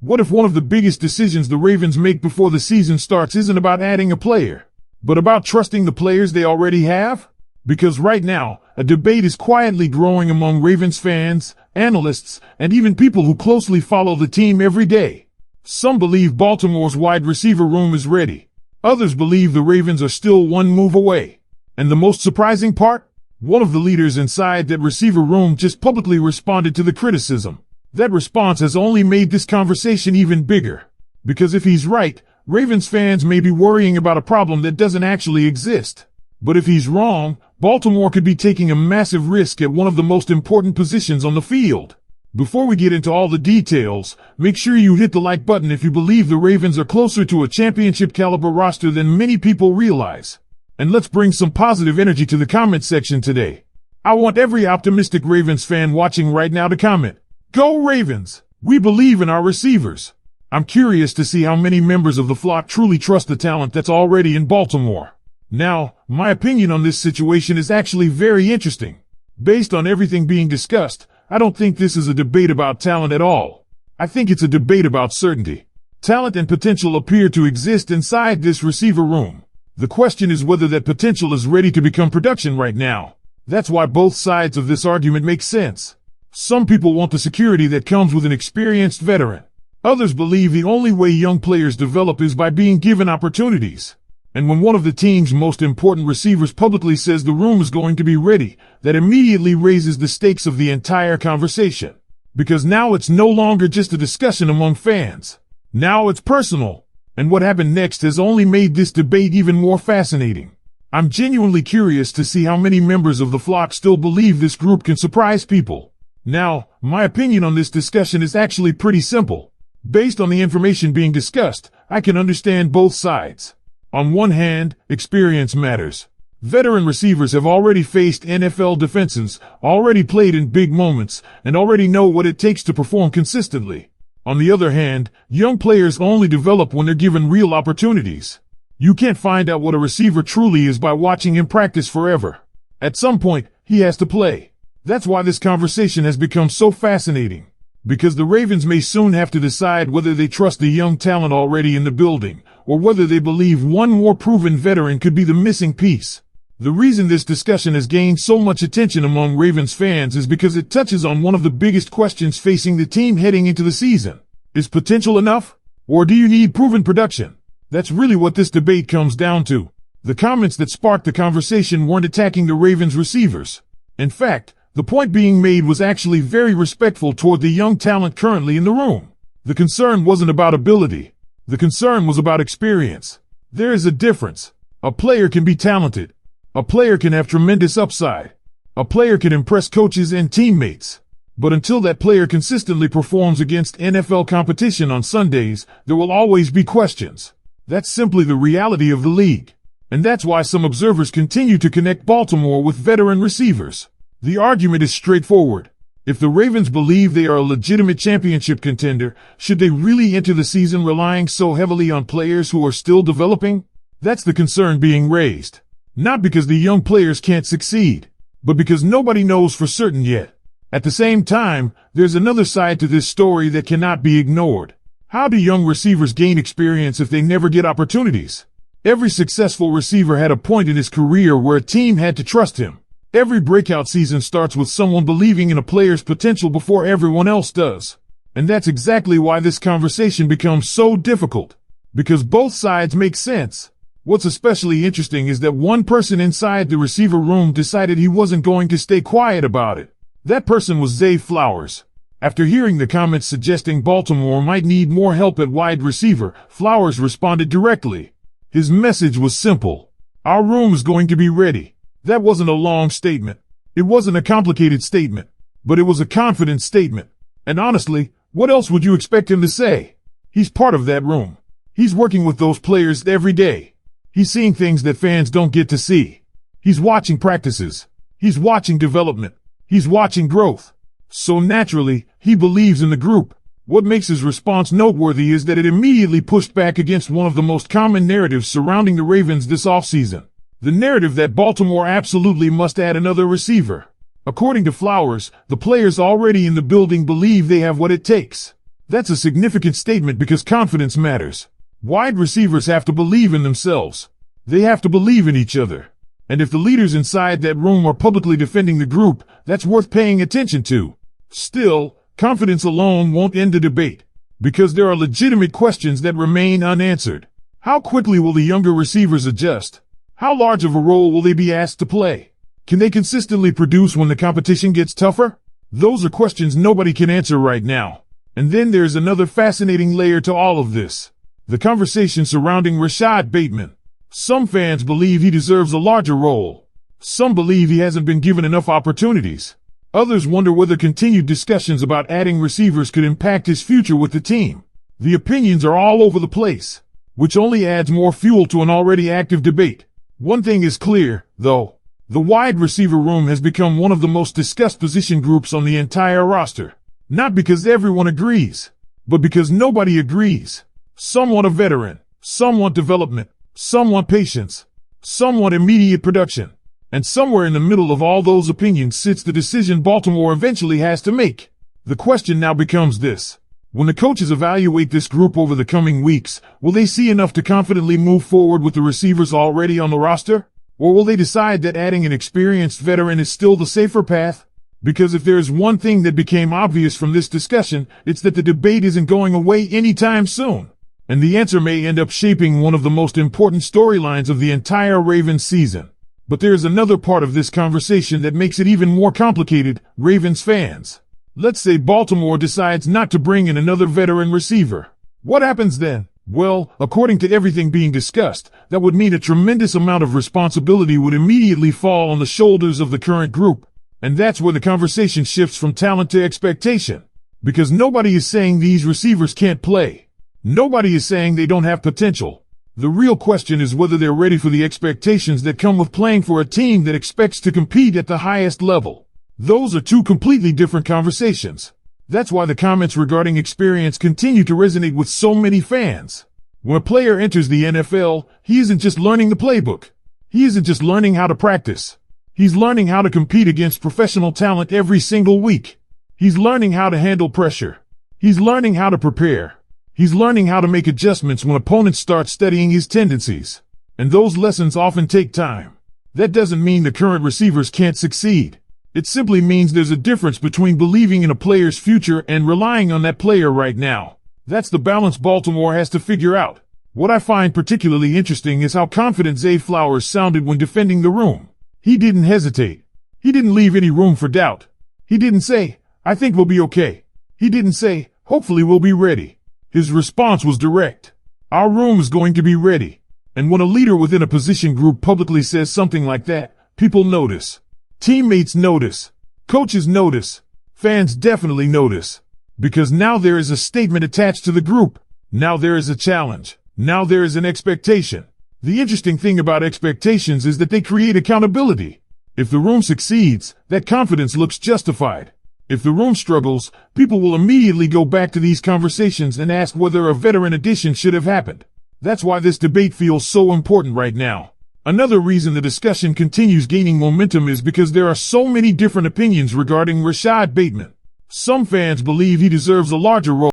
What if one of the biggest decisions the Ravens make before the season starts isn't about adding a player, but about trusting the players they already have? Because right now, a debate is quietly growing among Ravens fans, analysts, and even people who closely follow the team every day. Some believe Baltimore's wide receiver room is ready. Others believe the Ravens are still one move away. And the most surprising part? One of the leaders inside that receiver room just publicly responded to the criticism. That response has only made this conversation even bigger. Because if he's right, Ravens fans may be worrying about a problem that doesn't actually exist. But if he's wrong, Baltimore could be taking a massive risk at one of the most important positions on the field. Before we get into all the details, make sure you hit the like button if you believe the Ravens are closer to a championship caliber roster than many people realize. And let's bring some positive energy to the comment section today. I want every optimistic Ravens fan watching right now to comment, "Go Ravens! We believe in our receivers." I'm curious to see how many members of the flock truly trust the talent that's already in Baltimore. Now, my opinion on this situation is actually very interesting. Based on everything being discussed, I don't think this is a debate about talent at all. I think it's a debate about certainty. Talent and potential appear to exist inside this receiver room. The question is whether that potential is ready to become production right now. That's why both sides of this argument make sense. Some people want the security that comes with an experienced veteran. Others believe the only way young players develop is by being given opportunities. And when one of the team's most important receivers publicly says the room is going to be ready, that immediately raises the stakes of the entire conversation. Because now it's no longer just a discussion among fans. Now it's personal. And what happened next has only made this debate even more fascinating. I'm genuinely curious to see how many members of the flock still believe this group can surprise people. Now, my opinion on this discussion is actually pretty simple. Based on the information being discussed, I can understand both sides. On one hand, experience matters. Veteran receivers have already faced NFL defenses, already played in big moments, and already know what it takes to perform consistently. On the other hand, young players only develop when they're given real opportunities. You can't find out what a receiver truly is by watching him practice forever. At some point, he has to play. That's why this conversation has become so fascinating. Because the Ravens may soon have to decide whether they trust the young talent already in the building, or whether they believe one more proven veteran could be the missing piece. The reason this discussion has gained so much attention among Ravens fans is because it touches on one of the biggest questions facing the team heading into the season. Is potential enough? Or do you need proven production? That's really what this debate comes down to. The comments that sparked the conversation weren't attacking the Ravens receivers. In fact, the point being made was actually very respectful toward the young talent currently in the room. The concern wasn't about ability. The concern was about experience. There is a difference. A player can be talented. A player can have tremendous upside. A player can impress coaches and teammates. But until that player consistently performs against NFL competition on Sundays, there will always be questions. That's simply the reality of the league. And that's why some observers continue to connect Baltimore with veteran receivers. The argument is straightforward. If the Ravens believe they are a legitimate championship contender, should they really enter the season relying so heavily on players who are still developing? That's the concern being raised. Not because the young players can't succeed, but because nobody knows for certain yet. At the same time, there's another side to this story that cannot be ignored. How do young receivers gain experience if they never get opportunities? Every successful receiver had a point in his career where a team had to trust him. Every breakout season starts with someone believing in a player's potential before everyone else does. And that's exactly why this conversation becomes so difficult. Because both sides make sense. What's especially interesting is that one person inside the receiver room decided he wasn't going to stay quiet about it. That person was Zay Flowers. After hearing the comments suggesting Baltimore might need more help at wide receiver, Flowers responded directly. His message was simple. Our room is going to be ready. That wasn't a long statement. It wasn't a complicated statement. But it was a confident statement. And honestly, what else would you expect him to say? He's part of that room. He's working with those players every day. He's seeing things that fans don't get to see. He's watching practices. He's watching development. He's watching growth. So naturally, he believes in the group. What makes his response noteworthy is that it immediately pushed back against one of the most common narratives surrounding the Ravens this offseason. The narrative that Baltimore absolutely must add another receiver. According to Flowers, the players already in the building believe they have what it takes. That's a significant statement because confidence matters. Wide receivers have to believe in themselves. They have to believe in each other. And if the leaders inside that room are publicly defending the group, that's worth paying attention to. Still, confidence alone won't end the debate, because there are legitimate questions that remain unanswered. How quickly will the younger receivers adjust? How large of a role will they be asked to play? Can they consistently produce when the competition gets tougher? Those are questions nobody can answer right now. And then there's another fascinating layer to all of this. The conversation surrounding Rashad Bateman. Some fans believe he deserves a larger role. Some believe he hasn't been given enough opportunities. Others wonder whether continued discussions about adding receivers could impact his future with the team. The opinions are all over the place, which only adds more fuel to an already active debate. One thing is clear, though. The wide receiver room has become one of the most discussed position groups on the entire roster. Not because everyone agrees, but because nobody agrees. Some want a veteran, some want development, some want patience, some want immediate production. And somewhere in the middle of all those opinions sits the decision Baltimore eventually has to make. The question now becomes this. When the coaches evaluate this group over the coming weeks, will they see enough to confidently move forward with the receivers already on the roster? Or will they decide that adding an experienced veteran is still the safer path? Because if there's one thing that became obvious from this discussion, it's that the debate isn't going away anytime soon. And the answer may end up shaping one of the most important storylines of the entire Ravens season. But there's another part of this conversation that makes it even more complicated, Ravens fans. Let's say Baltimore decides not to bring in another veteran receiver. What happens then? Well, according to everything being discussed, that would mean a tremendous amount of responsibility would immediately fall on the shoulders of the current group. And that's where the conversation shifts from talent to expectation. Because nobody is saying these receivers can't play. Nobody is saying they don't have potential. The real question is whether they're ready for the expectations that come with playing for a team that expects to compete at the highest level. Those are two completely different conversations. That's why the comments regarding experience continue to resonate with so many fans. When a player enters the NFL, he isn't just learning the playbook. He isn't just learning how to practice. He's learning how to compete against professional talent every single week. He's learning how to handle pressure. He's learning how to prepare. He's learning how to make adjustments when opponents start studying his tendencies. And those lessons often take time. That doesn't mean the current receivers can't succeed. It simply means there's a difference between believing in a player's future and relying on that player right now. That's the balance Baltimore has to figure out. What I find particularly interesting is how confident Zay Flowers sounded when defending the room. He didn't hesitate. He didn't leave any room for doubt. He didn't say, "I think we'll be okay." He didn't say, "Hopefully we'll be ready." His response was direct. Our room is going to be ready. And when a leader within a position group publicly says something like that, people notice. Teammates notice. Coaches notice. Fans definitely notice. Because now there is a statement attached to the group. Now there is a challenge. Now there is an expectation. The interesting thing about expectations is that they create accountability. If the room succeeds, that confidence looks justified. If the room struggles, people will immediately go back to these conversations and ask whether a veteran addition should have happened. That's why this debate feels so important right now. Another reason the discussion continues gaining momentum is because there are so many different opinions regarding Rashad Bateman. Some fans believe he deserves a larger role.